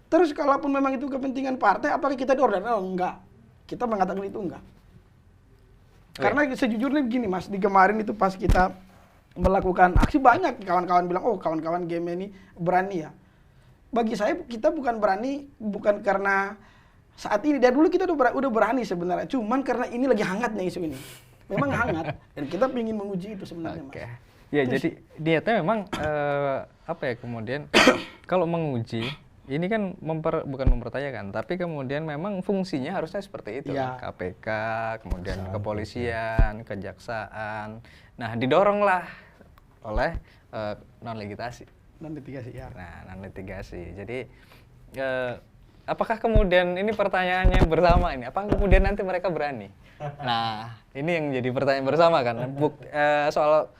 Terus kalaupun memang itu kepentingan partai, apakah kita diorder? Oh, enggak. Kita mengatakan itu enggak. Karena sejujurnya begini Mas, di kemarin itu pas kita melakukan aksi banyak kawan-kawan bilang, oh kawan-kawan game ini berani ya. Bagi saya kita bukan berani, bukan karena saat ini, dari dulu kita udah berani sebenarnya. Cuman karena ini lagi hangatnya isu ini. Memang hangat dan kita ingin menguji itu sebenarnya, Oke. Mas. Ya, jadi niatnya memang apa ya kemudian kalau menguji ini kan bukan mempertanyakan, tapi kemudian memang fungsinya harusnya seperti itu. Iya. KPK, kemudian kepolisian, kejaksaan. Nah, didoronglah oleh non litigasi. Non litigasi ya. Nah, non litigasi. Jadi apakah kemudian ini pertanyaannya bersama ini? Apakah kemudian nanti mereka berani? Nah, ini yang jadi pertanyaan bersama kan. Soal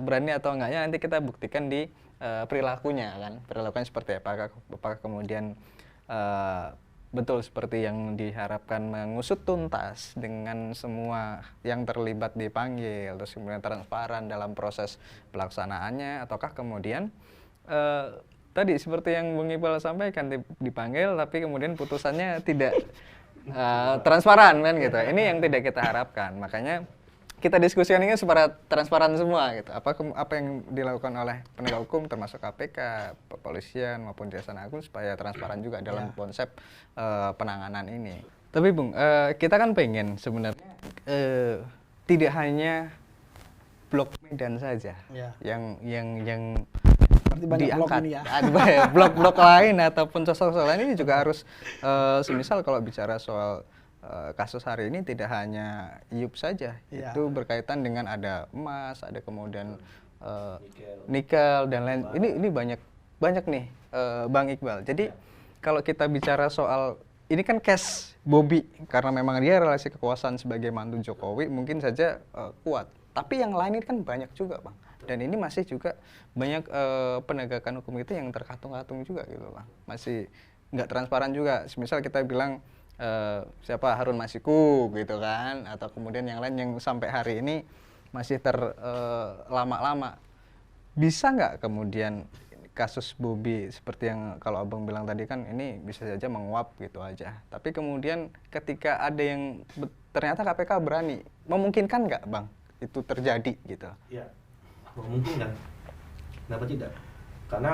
berani atau enggaknya nanti kita buktikan di perilakunya kan. Perilakunya seperti apa? Apakah kemudian betul seperti yang diharapkan mengusut tuntas dengan semua yang terlibat dipanggil, terus kemudian transparan dalam proses pelaksanaannya, ataukah kemudian tadi seperti yang Bung Iqbal sampaikan dipanggil tapi kemudian putusannya tidak transparan kan gitu. Ini yang tidak kita harapkan. Makanya kita diskusikan ini supaya transparan semua gitu. Apa yang dilakukan oleh penegak hukum termasuk KPK, kepolisian maupun Kejaksaan Agung supaya transparan juga dalam konsep penanganan ini. Tapi Bung, kita kan pengen sebenarnya tidak hanya blok Medan saja yang diangkat. Blok-blok lain ataupun sosok-sosok lain ini juga harus semisal kalau bicara soal kasus hari ini tidak hanya Iup saja, itu berkaitan dengan ada emas, ada kemudian nikel dan lain. Ini banyak nih Bang Iqbal. Jadi kalau kita bicara soal ini kan case Bobby karena memang dia relasi kekuasaan sebagai mantu Jokowi mungkin saja kuat. Tapi yang lain ini kan banyak juga, Bang. Dan ini masih juga banyak penegakan hukum itu yang terkatung-katung juga gitu, Bang. Masih nggak transparan juga. Misal kita bilang siapa Harun Masiku gitu kan, atau kemudian yang lain yang sampai hari ini masih terlama-lama. Bisa nggak kemudian kasus Bobby seperti yang kalau Abang bilang tadi kan ini bisa saja menguap gitu aja. Tapi kemudian ketika ada yang ternyata KPK berani, memungkinkan nggak Bang itu terjadi gitu? Iya, memungkinkan. Kenapa tidak? Karena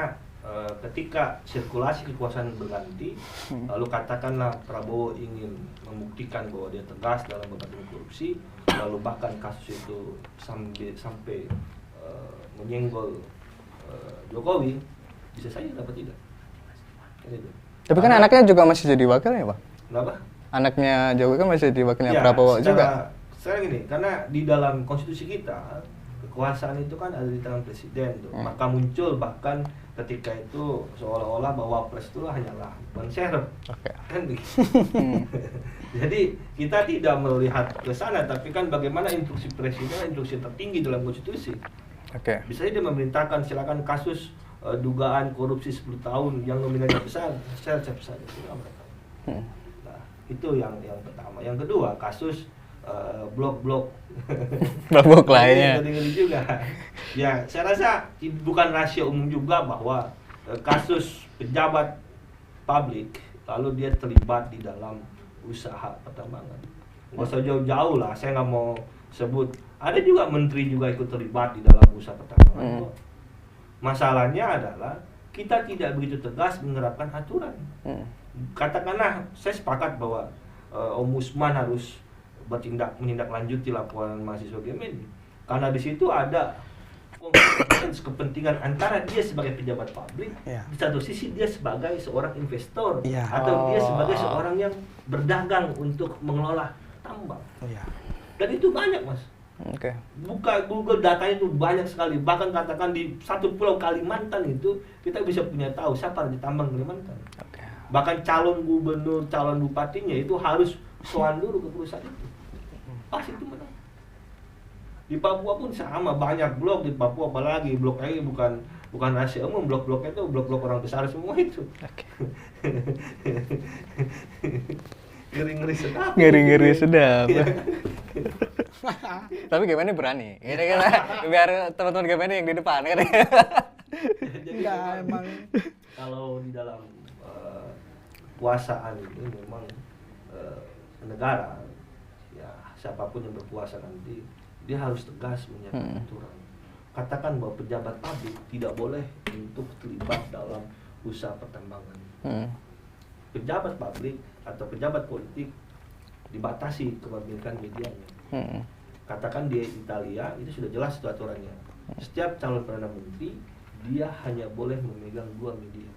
ketika sirkulasi kekuasaan berganti, lalu katakanlah Prabowo ingin membuktikan bahwa dia tegas dalam pemberantasan korupsi, lalu bahkan kasus itu sampai menyenggol Jokowi, bisa saja dapat tidak. Tapi kan anaknya juga masih jadi wakilnya, Pak. Kenapa? Anaknya Jokowi kan masih jadi wakilnya Prabowo juga. Sekarang gini, karena di dalam konstitusi kita kekuasaan itu kan ada di tangan presiden tuh. Maka muncul bahkan ketika itu seolah-olah bahwa pres itu hanyalah ban serep. Kan gitu. Jadi kita tidak melihat ke sana, tapi kan bagaimana instruksi presiden, instruksi tertinggi dalam konstitusi. Bisa dia memerintahkan silakan kasus dugaan korupsi 10 tahun yang nominalnya besar, saya saja. Nah, itu yang pertama. Yang kedua, kasus blok-blok lainnya. Ngeri juga. Ya, saya rasa bukan rahasia umum juga bahwa kasus pejabat publik lalu dia terlibat di dalam usaha pertambangan. Nggak usah jauh-jauh lah, saya nggak mau sebut. Ada juga menteri juga ikut terlibat di dalam usaha pertambangan. Masalahnya adalah kita tidak begitu tegas menerapkan aturan. Katakanlah saya sepakat bahwa Ombudsman harus menindaklanjuti laporan mahasiswa Gemini, karena di situ ada kepentingan antara dia sebagai pejabat publik, di satu sisi dia sebagai seorang investor, atau dia sebagai seorang yang berdagang untuk mengelola tambang. Dan itu banyak, Mas. Buka Google, datanya itu banyak sekali. Bahkan katakan di satu pulau Kalimantan itu kita bisa punya tahu siapa di tambang Kalimantan. Bahkan calon gubernur, calon bupatinya itu harus soan dulu ke perusahaan itu. Pas itu menang. Di Papua pun sama, banyak blok di Papua, apalagi blok ini bukan rahasia umum, blok-bloknya itu blok-blok orang besar semua itu. Ngeri-ngeri sedap. Ngeri-ngeri sedap. Tapi gimana berani? Kira-kira biar teman-teman gimana yang di depan kan. Jadi emang kalau di dalam kekuasaan ini memang negara, ya siapapun yang berkuasa nanti dia harus tegas menyiapkan aturan. Katakan bahwa pejabat publik tidak boleh untuk terlibat dalam usaha pertambangan. Pejabat publik atau pejabat politik dibatasi kepemilikan medianya. Katakan di Italia itu sudah jelas itu aturannya. Setiap calon perdana menteri dia hanya boleh memegang 2 media.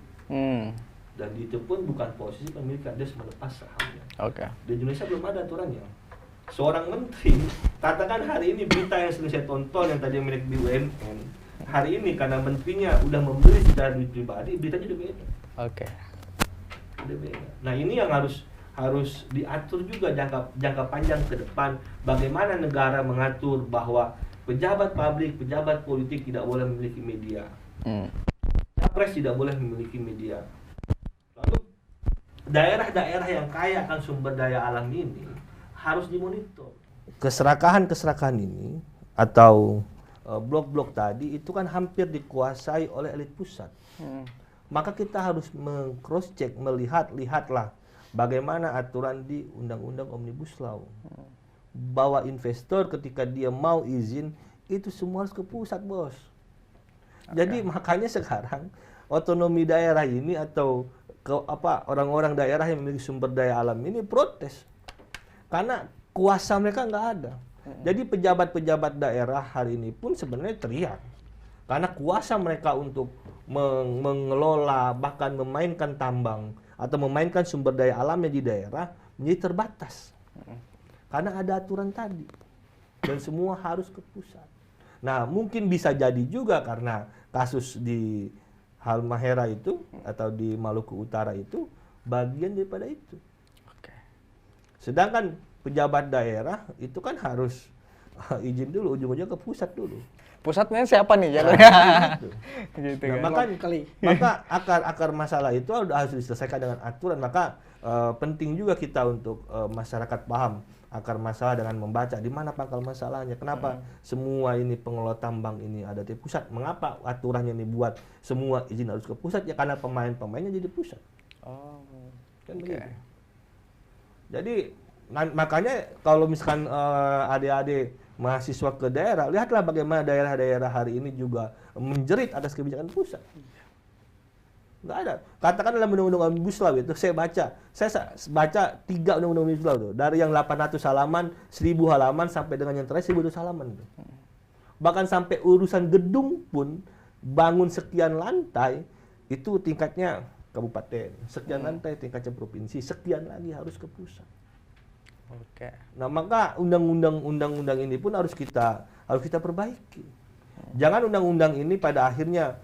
Dan itu pun bukan posisi pemilikan, dia harus melepas sahamnya. Di Indonesia belum ada aturannya. Seorang menteri, katakan hari ini berita yang sering saya tonton yang tadi milik BUMN, hari ini karena menterinya udah membeli secara duit pribadi, beritanya udah beda. Udah beda. Nah ini yang harus diatur juga jangka panjang ke depan. Bagaimana negara mengatur bahwa pejabat publik, pejabat politik tidak boleh memiliki media. Capres tidak boleh memiliki media. Lalu daerah-daerah yang kaya akan sumber daya alam ini harus dimonitor. Keserakahan ini atau blok-blok tadi itu kan hampir dikuasai oleh elit pusat. Maka kita harus meng-cross check, lihatlah bagaimana aturan di Undang-Undang Omnibus Law. Bahwa investor ketika dia mau izin itu semua harus ke pusat, bos. Jadi makanya sekarang otonomi daerah ini atau orang-orang daerah yang memiliki sumber daya alam ini protes. Karena kuasa mereka nggak ada. Jadi pejabat-pejabat daerah hari ini pun sebenarnya teriak. Karena kuasa mereka untuk mengelola, bahkan memainkan tambang, atau memainkan sumber daya alamnya di daerah, menjadi terbatas. Karena ada aturan tadi. Dan semua harus ke pusat. Nah, mungkin bisa jadi juga karena kasus di Halmahera itu, atau di Maluku Utara itu, bagian daripada itu. Sedangkan pejabat daerah itu kan harus izin dulu, ujung-ujungnya ke pusat dulu. Pusatnya siapa nih? Gitu nah, kan? maka akar masalah itu harus diselesaikan dengan aturan. Maka penting juga kita untuk masyarakat paham akar masalah dengan membaca di mana pangkal masalahnya. Kenapa semua ini pengelola tambang ini ada di pusat? Mengapa aturannya dibuat semua izin harus ke pusat? Ya karena pemain-pemainnya jadi pusat. Kan begitu. Jadi makanya kalau misalkan adik-adik mahasiswa ke daerah, lihatlah bagaimana daerah-daerah hari ini juga menjerit atas kebijakan pusat. Nggak ada. Katakan dalam Undang-Undang Omnibus Law itu saya baca 3 Undang-Undang Omnibus Law tuh, dari yang 800 halaman, 1000 halaman sampai dengan yang terakhir 1200 halaman tuh. Bahkan sampai urusan gedung pun bangun sekian lantai itu tingkatnya kabupaten, sekian lantai tingkatnya provinsi, sekian lagi harus ke pusat. Nah, maka undang-undang ini pun harus kita perbaiki. Jangan undang-undang ini pada akhirnya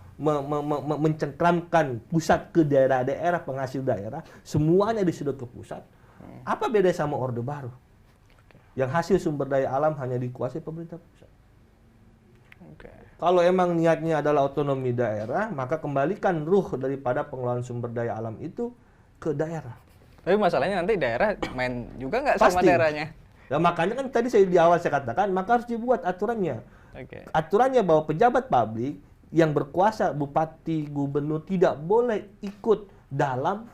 mencengkramkan pusat ke daerah-daerah, penghasil daerah, semuanya disedot ke pusat. Apa beda sama Orde Baru? Yang hasil sumber daya alam hanya dikuasai pemerintah pusat. Kalau emang niatnya adalah otonomi daerah, maka kembalikan ruh daripada pengelolaan sumber daya alam itu ke daerah. Tapi masalahnya nanti daerah main juga nggak sama daerahnya. Ya makanya kan tadi di awal saya katakan, maka harus dibuat aturannya. Aturannya bahwa pejabat publik yang berkuasa, bupati, gubernur tidak boleh ikut dalam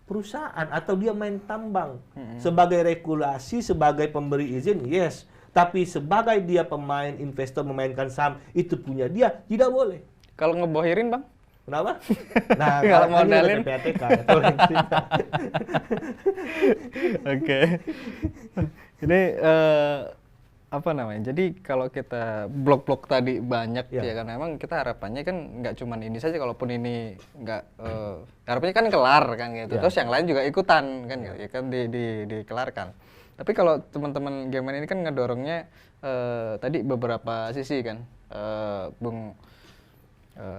perusahaan atau dia main tambang. Sebagai regulasi, sebagai pemberi izin, yes. Tapi sebagai dia pemain, investor memainkan saham, itu punya dia, tidak boleh. Kalau ngebohirin, Bang? Kenapa? Nah, kalau modalin PPATK. Ini apa namanya? Jadi kalau kita blok-blok tadi banyak ya kan, memang kita harapannya kan nggak cuma ini saja. Kalaupun ini nggak harapannya kan kelar kan gitu. Terus yang lain juga ikutan kan gitu. Ya kan dikelarkan. Tapi kalau teman-teman Geman ini kan ngedorongnya tadi beberapa sisi kan, Bung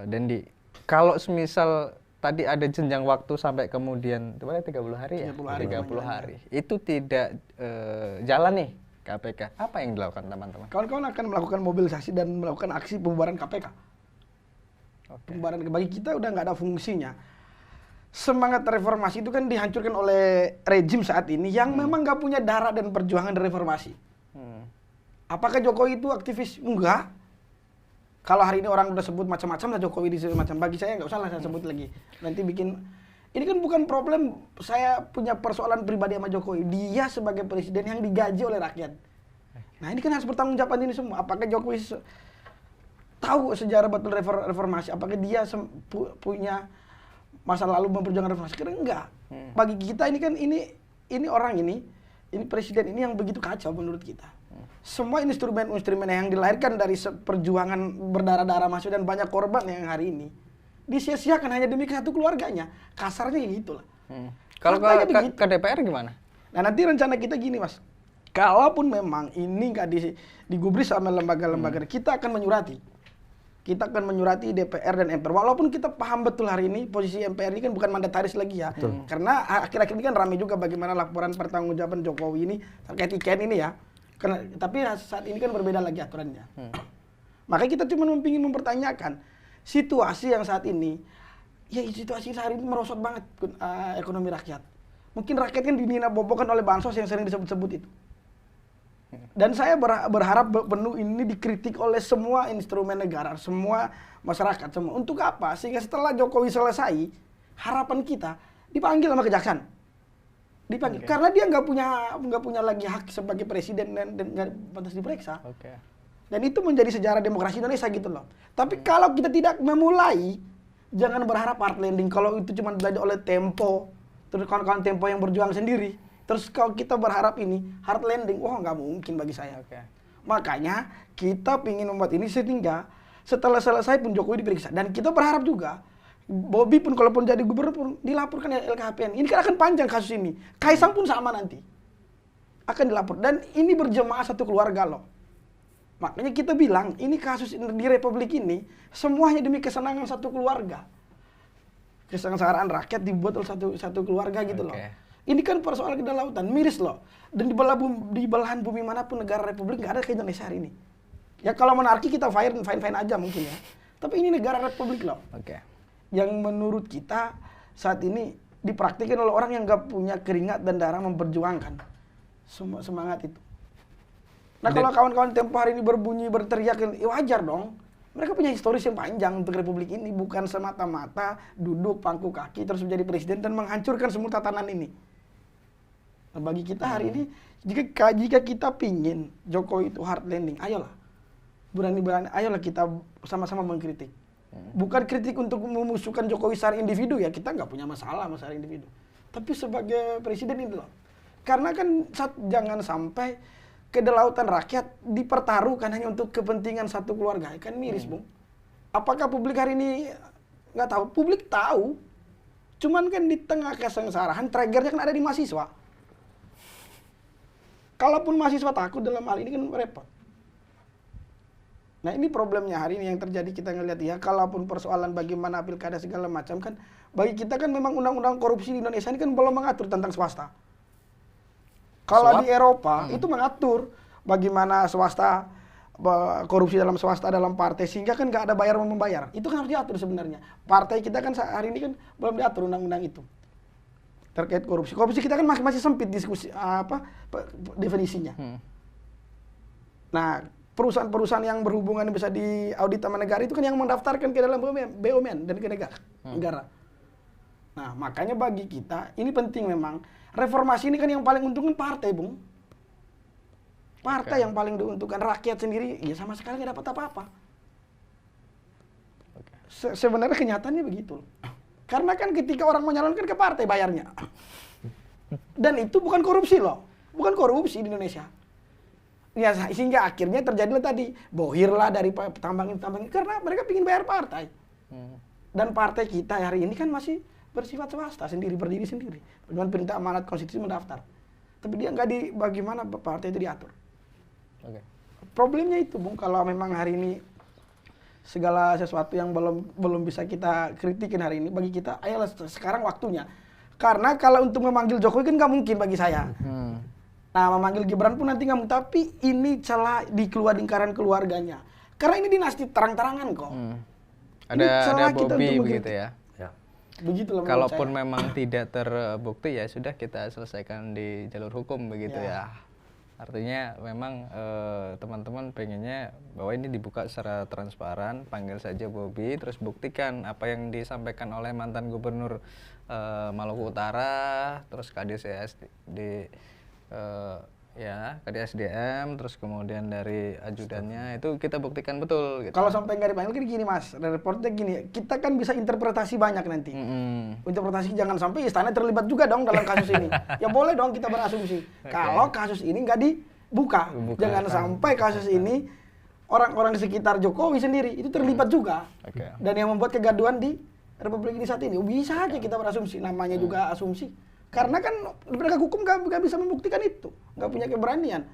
Dendi. Kalau semisal tadi ada jenjang waktu sampai kemudian 30 hari ya? 30 hari. Itu tidak jalan nih KPK. Apa yang dilakukan teman-teman? Kawan-kawan akan melakukan mobilisasi dan melakukan aksi pembubaran KPK. Pembubaran bagi kita udah nggak ada fungsinya. Semangat reformasi itu kan dihancurkan oleh rejim saat ini yang memang nggak punya darah dan perjuangan dari reformasi. Apakah Jokowi itu aktivis? Enggak. Kalau hari ini orang udah sebut macam-macam lah Jokowi macam, bagi saya nggak usah lah saya sebut lagi. Nanti bikin, ini kan bukan problem saya punya persoalan pribadi sama Jokowi. Dia sebagai presiden yang digaji oleh rakyat. Nah ini kan harus bertanggung jawab ini semua. Apakah Jokowi tahu sejarah betul reformasi? Apakah dia punya masa lalu memperjuangkan reformasi? Karena enggak. Bagi kita ini kan ini orang ini presiden ini yang begitu kacau menurut kita. Semua instrumen-instrumen yang dilahirkan dari perjuangan berdarah-darah masuk dan banyak korban yang hari ini disia-siakan hanya demi satu keluarganya. Kasarnya gitu lah. Kalau Faktanya ke begitu. DPR gimana? Nah nanti rencana kita gini mas, kalaupun memang ini nggak digubris sama lembaga-lembaga, kita akan menyurati. Kita akan menyurati DPR dan MPR. Walaupun kita paham betul hari ini posisi MPR ini kan bukan mandataris lagi ya. Karena akhir-akhir ini kan ramai juga bagaimana laporan pertanggungjawaban Jokowi ini terkait IKN ini ya. Tapi saat ini kan berbeda lagi aturannya. Makanya kita cuma ingin mempertanyakan situasi yang saat ini, ya situasi hari ini merosot banget ekonomi rakyat. Mungkin rakyat kan dibina-bobokan oleh bansos yang sering disebut-sebut itu. Dan saya berharap penuh ini dikritik oleh semua instrumen negara, semua masyarakat, semua. Untuk apa? Sehingga setelah Jokowi selesai, harapan kita dipanggil sama kejaksaan. Dipanggil. Karena dia nggak punya lagi hak sebagai presiden dan nggak pantas diperiksa. Dan itu menjadi sejarah demokrasi Indonesia gitu loh. Tapi kalau kita tidak memulai, jangan berharap hard landing. Kalau itu cuma belajar oleh Tempo, terus kawan-kawan Tempo yang berjuang sendiri. Terus kalau kita berharap ini hard landing, wah nggak mungkin bagi saya. Makanya kita ingin membuat ini sehingga setelah selesai pun Jokowi diperiksa. Dan kita berharap juga Bobi pun kalaupun jadi gubernur pun dilaporkan LKHPN. Ini kan akan panjang kasus ini. Kaisang pun sama nanti. Akan dilapor. Dan ini berjemaah satu keluarga loh. Makanya kita bilang ini kasus di Republik ini semuanya demi kesenangan satu keluarga. Kesengsaraan rakyat dibuat oleh satu keluarga gitu loh. Ini kan persoalan kedaulatan, miris loh. Dan di belahan bumi manapun negara Republik nggak ada kayak Indonesia hari ini. Ya kalau monarki kita fine aja mungkin ya. Tapi ini negara Republik loh. Yang menurut kita saat ini dipraktikkan oleh orang yang nggak punya keringat dan darah memperjuangkan semangat itu. Nah kalau kawan-kawan Tempo hari ini berbunyi berteriak, ya wajar dong. Mereka punya historis yang panjang untuk Republik ini, bukan semata-mata duduk pangku kaki terus menjadi presiden dan menghancurkan semua tatanan ini. Nah, bagi kita hari ini, jika kita pingin Jokowi itu hard landing, ayolah, berani-berani, ayolah kita sama-sama mengkritik. Bukan kritik untuk memusuhkan Jokowi secara individu ya, kita nggak punya masalah masalah individu. Tapi sebagai presiden ini loh, karena kan jangan sampai kedaulatan rakyat dipertaruhkan hanya untuk kepentingan satu keluarga, kan miris Bung. Apakah publik hari ini nggak tahu? Publik tahu, cuman kan di tengah kesengsaraan triggernya kan ada di mahasiswa. Kalaupun mahasiswa takut dalam hal ini kan repot. Nah ini problemnya hari ini yang terjadi kita ngelihat ya, kalaupun persoalan bagaimana pilkada segala macam kan, bagi kita kan memang undang-undang korupsi di Indonesia ini kan belum mengatur tentang swasta. Kalau di Eropa itu mengatur bagaimana swasta, korupsi dalam swasta dalam partai sehingga kan nggak ada bayar membayar. Itu kan harus diatur sebenarnya. Partai kita kan hari ini kan belum diatur undang-undang itu terkait korupsi. Korupsi kita kan masih sempit diskusi definisinya. Nah perusahaan-perusahaan yang berhubungan bisa diaudit sama negara itu kan yang mendaftarkan ke dalam BUMN dan ke negara. Nah makanya bagi kita ini penting memang. Reformasi ini kan yang paling untungkan partai, Bung. Partai yang paling diuntungkan, rakyat sendiri ya sama sekali nggak dapat apa-apa. Sebenarnya kenyataannya begitu. Karena kan ketika orang menyalonkan ke partai bayarnya. Dan itu bukan korupsi loh. Bukan korupsi di Indonesia. Ya sehingga akhirnya terjadilah tadi bohirlah dari tambang-tambang karena mereka ingin bayar partai. Dan partai kita hari ini kan masih bersifat swasta sendiri, berdiri sendiri. Dengan perintah amanat konstitusi mendaftar. Tapi dia nggak bagaimana partai itu diatur. Problemnya itu, Bung, kalau memang hari ini segala sesuatu yang belum bisa kita kritikin hari ini, bagi kita, ayolah sekarang waktunya. Karena kalau untuk memanggil Jokowi kan nggak mungkin bagi saya. Nah, memanggil Gibran pun nanti nggak mungkin. Tapi ini celah di lingkaran keluarganya. Karena ini dinasti terang-terangan kok. Ada Bobi begitu ya. Begitulah kalaupun memang tidak terbukti ya sudah kita selesaikan di jalur hukum begitu ya. Artinya memang teman-teman pengennya bahwa ini dibuka secara transparan, panggil saja Bobi, terus buktikan apa yang disampaikan oleh mantan gubernur Maluku Utara, terus KDSDM, KDSDM, terus kemudian dari ajudannya itu kita buktikan betul. Gitu. Kalau sampai nggak dipanggil kan gini Mas, reportnya gini, kita kan bisa interpretasi banyak nanti. Interpretasi jangan sampai istana terlibat juga dong dalam kasus ini. Ya boleh dong kita berasumsi. Kalau kasus ini nggak buka. Jangan sampai kasus ini orang-orang di sekitar Jokowi sendiri itu terlibat juga. Dan yang membuat kegaduhan di Republik ini saat ini. Bisa aja kita berasumsi, namanya juga asumsi. Karena kan penegak hukum nggak bisa membuktikan itu, nggak punya keberanian.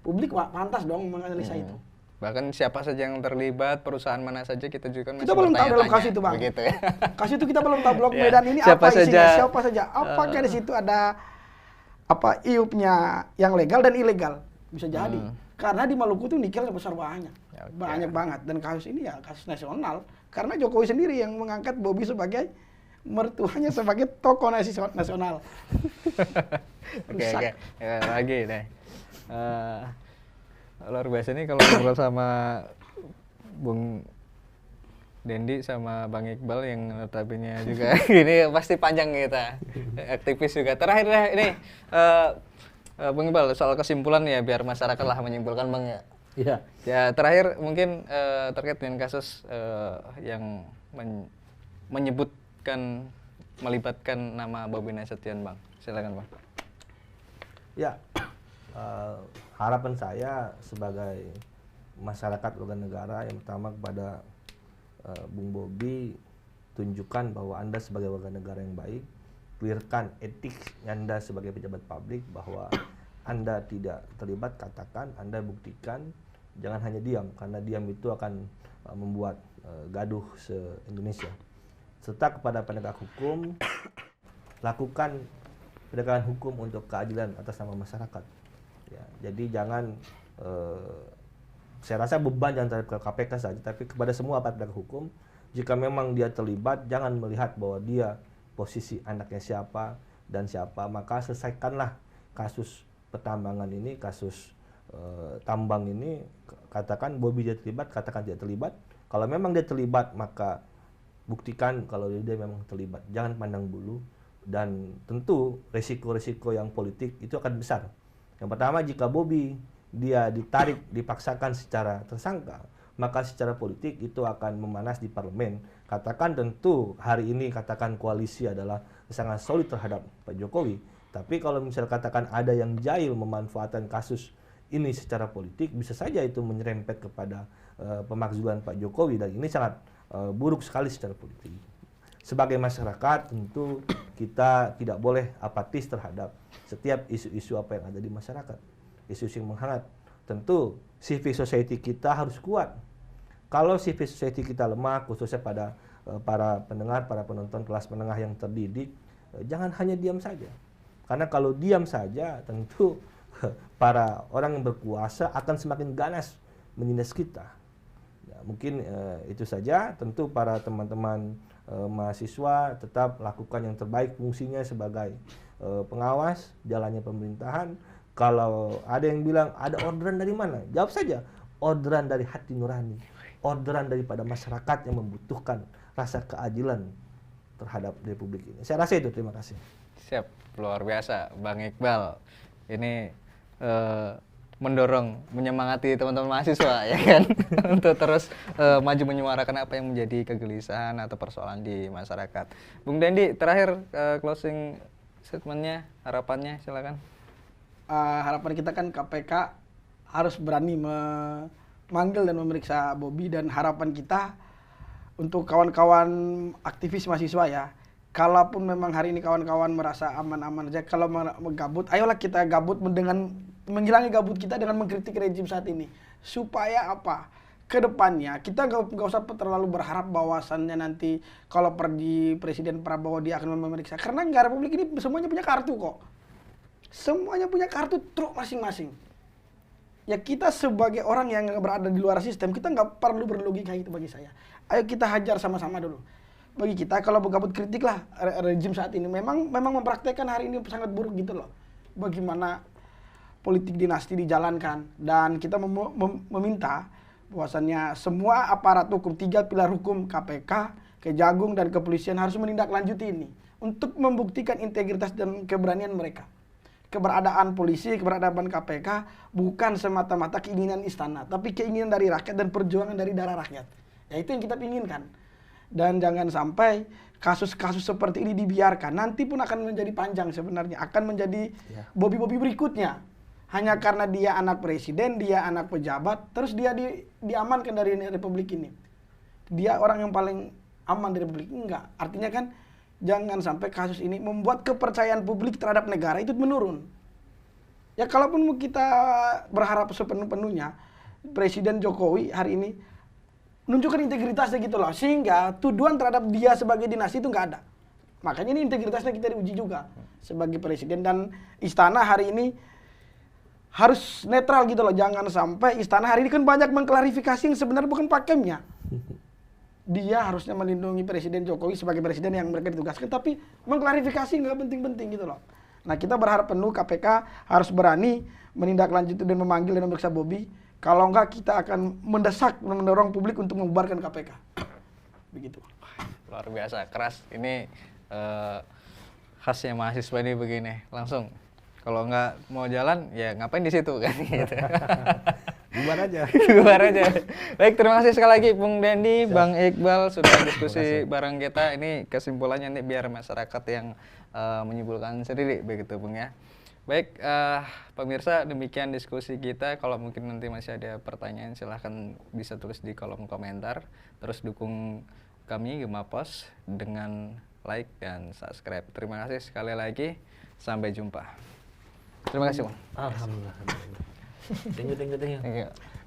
Publik pantas dong menganalisa itu. Bahkan siapa saja yang terlibat, perusahaan mana saja kita juga kan kita belum tahu dalam kasus itu, Bang. Begitu ya. Kasus itu kita belum tahu Blok Medan ini apa isinya, siapa saja. Apakah di situ ada apa iupnya yang legal dan ilegal? Bisa jadi. Karena di Maluku tuh nikelnya besar banyak. Banyak banget. Dan kasus ini ya kasus nasional. Karena Jokowi sendiri yang mengangkat Bobby sebagai mertuanya sebagai tokoh nasional. Oke. Ya, lagi deh. Luar biasa nih kalau ngobrol sama Bung Dendi sama Bang Iqbal yang notabene juga ini pasti panjang kita. Aktivis juga. Terakhir deh ini Bung Iqbal soal kesimpulan ya biar masyarakat lah menyimpulkan Bang ya. Iya. Ya terakhir mungkin terkait dengan kasus yang menyebutkan melibatkan nama Bobi Nasution, Bang. Silakan, Bang. Ya. Harapan saya sebagai masyarakat warga negara yang pertama kepada Bung Bobi, tunjukkan bahwa Anda sebagai warga negara yang baik, clearkan etik Anda sebagai pejabat publik bahwa Anda tidak terlibat, katakan, Anda buktikan, jangan hanya diam, karena diam itu akan membuat gaduh se-Indonesia. Serta kepada penegak hukum, lakukan penegakan hukum untuk keadilan atas nama masyarakat. Ya, jadi jangan, saya rasa beban jangan terhadap KPK saja, tapi kepada semua aparat penegak hukum, jika memang dia terlibat, jangan melihat bahwa dia posisi anaknya siapa dan siapa, maka selesaikanlah kasus pertambangan ini, kasus tambang ini, katakan Bobi dia terlibat, katakan tidak terlibat. Kalau memang dia terlibat, maka buktikan kalau dia memang terlibat. Jangan pandang bulu, dan tentu resiko-resiko yang politik itu akan besar. Yang pertama, jika Bobi dia ditarik, dipaksakan secara tersangka, maka secara politik itu akan memanas di parlemen. Katakan tentu hari ini katakan koalisi adalah sangat solid terhadap Pak Jokowi. Tapi kalau misalnya katakan ada yang jahil memanfaatkan kasus ini secara politik, bisa saja itu menyerempet kepada pemakzulan Pak Jokowi, dan ini sangat buruk sekali secara politik. Sebagai masyarakat tentu kita tidak boleh apatis terhadap setiap isu-isu apa yang ada di masyarakat, isu-isu yang menghangat. Tentu civil society kita harus kuat. Kalau civil society kita lemah, khususnya pada para pendengar, para penonton kelas menengah yang terdidik, jangan hanya diam saja. Karena kalau diam saja, tentu para orang yang berkuasa akan semakin ganas menindas kita. Ya, mungkin itu saja. Tentu para teman-teman mahasiswa tetap lakukan yang terbaik fungsinya sebagai pengawas jalannya pemerintahan. Kalau ada yang bilang ada orderan dari mana, jawab saja, orderan dari hati nurani, orderan daripada masyarakat yang membutuhkan rasa keadilan terhadap Republik ini. Saya rasa itu, terima kasih. Siap, luar biasa Bang Iqbal. Ini mendorong, menyemangati teman-teman mahasiswa ya kan untuk terus maju menyuarakan apa yang menjadi kegelisahan atau persoalan di masyarakat. Bung Dendi, terakhir closing statementnya, harapannya silakan. Harapan kita kan KPK harus berani memanggil dan memeriksa Bobi, dan harapan kita untuk kawan-kawan aktivis mahasiswa ya, kalaupun memang hari ini kawan-kawan merasa aman-aman saja, kalau gabut, ayolah kita gabut dengan menghilangi gabut kita dengan mengkritik rejim saat ini. Supaya apa? Kedepannya kita nggak usah terlalu berharap bahwasannya nanti kalau pergi Presiden Prabowo dia akan memeriksa. Karena nggak, Republik ini semuanya punya kartu kok. Semuanya punya kartu truk masing-masing. Ya kita sebagai orang yang berada di luar sistem, kita nggak perlu berlogika itu bagi saya. Ayo kita hajar sama-sama dulu. Bagi kita kalau bergabut kritiklah rejim saat ini. Memang mempraktekkan hari ini sangat buruk gitu loh. Bagaimana politik dinasti dijalankan, dan kita meminta bahwasannya semua aparat hukum, 3 pilar hukum KPK, Kejagung dan kepolisian harus menindaklanjuti ini untuk membuktikan integritas dan keberanian mereka. Keberadaan polisi, keberadaan KPK bukan semata-mata keinginan istana, tapi keinginan dari rakyat dan perjuangan dari darah rakyat. Ya itu yang kita inginkan. Dan jangan sampai kasus-kasus seperti ini dibiarkan. Nanti pun akan menjadi panjang sebenarnya, akan menjadi Bobi-Bobi berikutnya. hanya karena dia anak presiden, dia anak pejabat, terus dia diamankan dari republik ini. Dia orang yang paling aman di republik ini. Enggak. Artinya kan jangan sampai kasus ini membuat kepercayaan publik terhadap negara itu menurun. Ya kalaupun kita berharap sepenuh-penuhnya Presiden Jokowi hari ini menunjukkan integritasnya gitu loh, sehingga tuduhan terhadap dia sebagai dinasti itu nggak ada. Makanya ini integritasnya kita diuji juga sebagai presiden, dan istana hari ini harus netral gitu loh. Jangan sampai istana hari ini kan banyak mengklarifikasi yang sebenarnya bukan pakemnya. Dia harusnya melindungi Presiden Jokowi sebagai presiden yang mereka ditugaskan, tapi mengklarifikasi nggak penting-penting gitu loh. Nah, kita berharap penuh KPK harus berani menindaklanjuti dan memanggil dan memeriksa Bobi. Kalau enggak, kita akan mendesak dan mendorong publik untuk membubarkan KPK. Begitu. Luar biasa, keras. Ini khasnya mahasiswa ini begini, langsung. Kalau nggak mau jalan, ya ngapain di situ kan? Gitu. Bubar aja. Bubar aja. Baik, terima kasih sekali lagi Bung Dendi, Bang Iqbal sudah diskusi bareng kita. Ini kesimpulannya nih biar masyarakat yang menyimpulkan sendiri begitu Bung ya. Baik, pemirsa, demikian diskusi kita. Kalau mungkin nanti masih ada pertanyaan silahkan bisa tulis di kolom komentar. Terus dukung kami Gema Pos dengan like dan subscribe. Terima kasih sekali lagi. Sampai jumpa. Terima kasih Bang. Alhamdulillah. Thank you. Thank you.